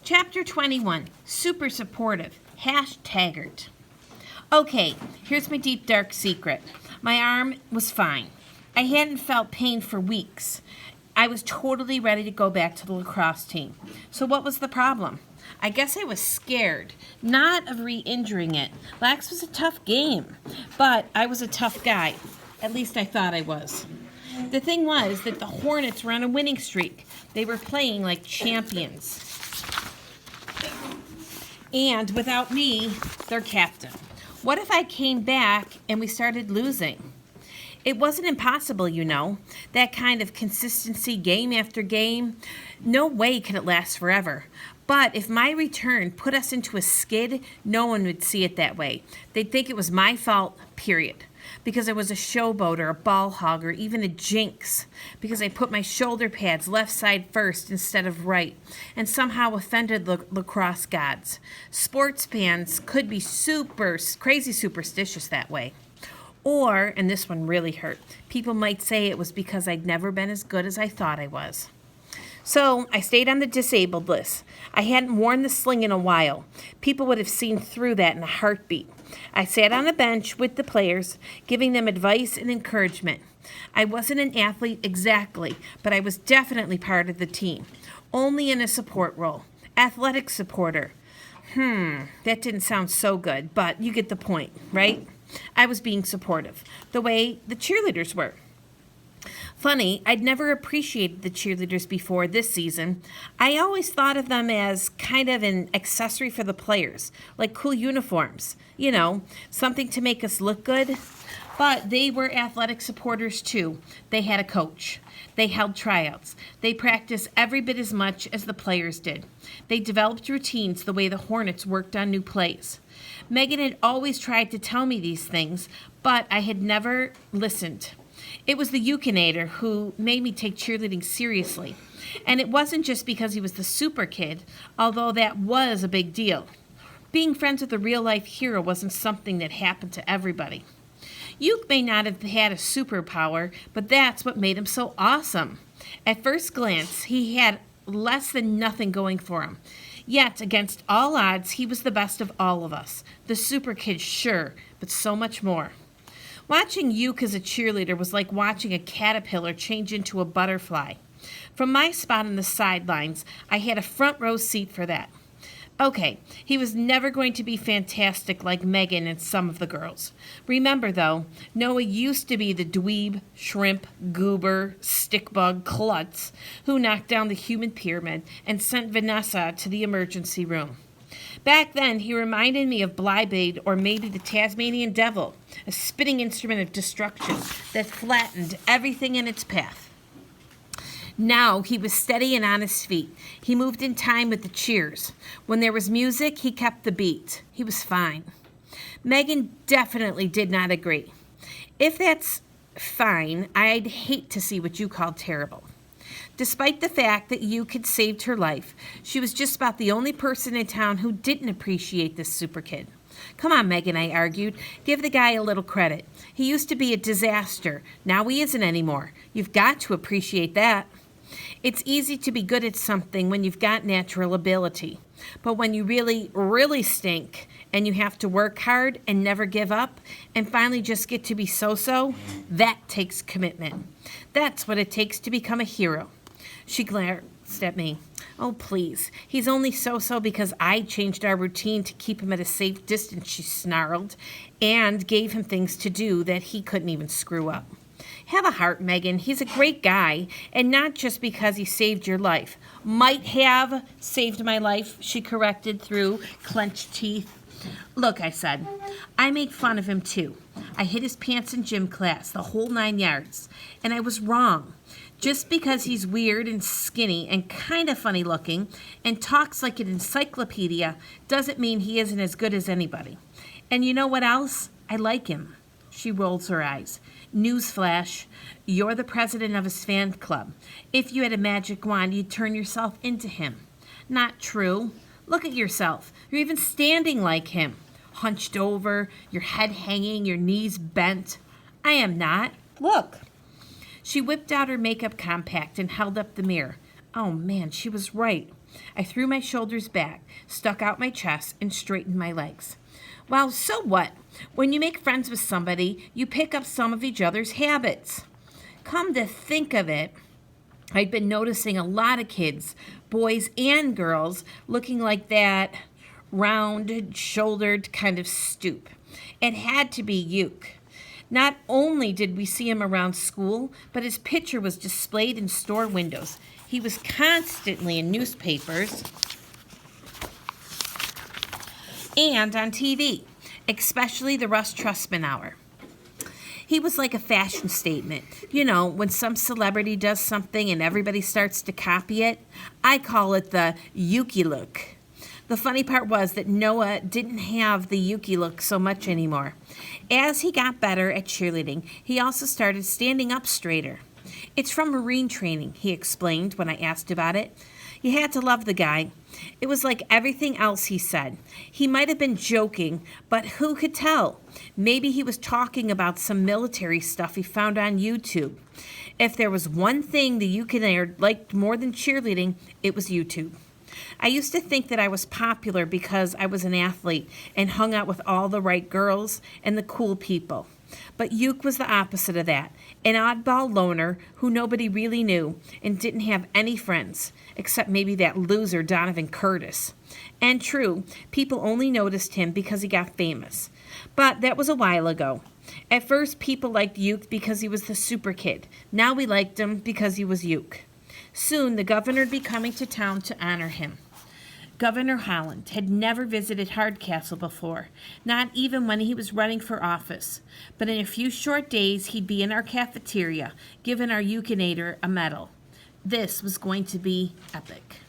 Chapter 21, Super Supportive, #taggart. Okay, here's my deep dark secret. My arm was fine. I hadn't felt pain for weeks. I was totally ready to go back to the lacrosse team. So what was the problem? I guess I was scared, not of re-injuring it. Lax was a tough game, but I was a tough guy. At least I thought I was. The thing was that the Hornets were on a winning streak. They were playing like champions. And without me, their captain. What if I came back and we started losing? It wasn't impossible, you know. That kind of consistency game after game, no way could it last forever. But if my return put us into a skid, no one would see it that way. They'd think it was my fault, period. Because I was a showboat or a ball hog or even a jinx. Because I put my shoulder pads left side first instead of right and somehow offended the lacrosse gods. Sports fans could be crazy superstitious that way. Or, and this one really hurt, people might say it was because I'd never been as good as I thought I was. So I stayed on the disabled list. I hadn't worn the sling in a while. People would have seen through that in a heartbeat. I sat on a bench with the players, giving them advice and encouragement. I wasn't an athlete exactly, but I was definitely part of the team, only in a support role. Athletic supporter. That didn't sound so good, but you get the point, right? I was being supportive, the way the cheerleaders were. Funny, I'd never appreciated the cheerleaders before this season. I always thought of them as kind of an accessory for the players, like cool uniforms, you know, something to make us look good. But they were athletic supporters too. They had a coach. They held tryouts. They practiced every bit as much as the players did. They developed routines the way the Hornets worked on new plays. Megan had always tried to tell me these things, but I had never listened. It was the Yukinator who made me take cheerleading seriously. And it wasn't just because he was the super kid, although that was a big deal. Being friends with a real-life hero wasn't something that happened to everybody. Yuke may not have had a superpower, but that's what made him so awesome. At first glance, he had less than nothing going for him. Yet, against all odds, he was the best of all of us. The super kid, sure, but so much more. Watching Yuke as a cheerleader was like watching a caterpillar change into a butterfly. From my spot on the sidelines, I had a front row seat for that. Okay, he was never going to be fantastic like Megan and some of the girls. Remember, though, Noah used to be the dweeb, shrimp, goober, stickbug klutz who knocked down the human pyramid and sent Vanessa to the emergency room. Back then, he reminded me of Blybade or maybe the Tasmanian Devil, a spitting instrument of destruction that flattened everything in its path. Now he was steady and on his feet. He moved in time with the cheers. When there was music, he kept the beat. He was fine. Megan definitely did not agree. If that's fine, I'd hate to see what you call terrible. Despite the fact that Yuke had saved her life, she was just about the only person in town who didn't appreciate this super kid. Come on, Megan, I argued. Give the guy a little credit. He used to be a disaster. Now he isn't anymore. You've got to appreciate that. It's easy to be good at something when you've got natural ability. But when you really, really stink and you have to work hard and never give up and finally just get to be so-so, that takes commitment. That's what it takes to become a hero. She glanced at me. Oh, please. He's only so-so because I changed our routine to keep him at a safe distance, she snarled, and gave him things to do that he couldn't even screw up. Have a heart, Megan. He's a great guy, and not just because he saved your life. Might have saved my life, she corrected through clenched teeth. Look, I said, I make fun of him too. I hit his pants in gym class, the whole 9 yards, and I was wrong. Just because he's weird and skinny and kind of funny looking and talks like an encyclopedia doesn't mean he isn't as good as anybody. And you know what else? I like him. She rolls her eyes. Newsflash, you're the president of his fan club. If you had a magic wand, you'd turn yourself into him. Not true. Look at yourself. You're even standing like him. Hunched over, your head hanging, your knees bent. I am not. Look. She whipped out her makeup compact and held up the mirror. Oh, man, she was right. I threw my shoulders back, stuck out my chest, and straightened my legs. Well, so what? When you make friends with somebody, you pick up some of each other's habits. Come to think of it, I'd been noticing a lot of kids, boys and girls, looking like that round-shouldered kind of stoop. It had to be Uke. Not only did we see him around school, but his picture was displayed in store windows. He was constantly in newspapers and on TV, especially the Russ Trussman Hour. He was like a fashion statement. You know, when some celebrity does something and everybody starts to copy it, I call it the Yuki look. The funny part was that Noah didn't have the Yuki look so much anymore. As he got better at cheerleading, he also started standing up straighter. It's from Marine training, he explained when I asked about it. You had to love the guy. It was like everything else he said. He might have been joking, but who could tell? Maybe he was talking about some military stuff he found on YouTube. If there was one thing the Yukinator liked more than cheerleading, it was YouTube. I used to think that I was popular because I was an athlete and hung out with all the right girls and the cool people. But Uke was the opposite of that, an oddball loner who nobody really knew and didn't have any friends, except maybe that loser Donovan Curtis. And true, people only noticed him because he got famous. But that was a while ago. At first, people liked Uke because he was the super kid. Now we liked him because he was Uke. Soon, the governor would be coming to town to honor him. Governor Holland had never visited Hardcastle before, not even when he was running for office. But in a few short days, he'd be in our cafeteria, giving our Yukinator a medal. This was going to be epic.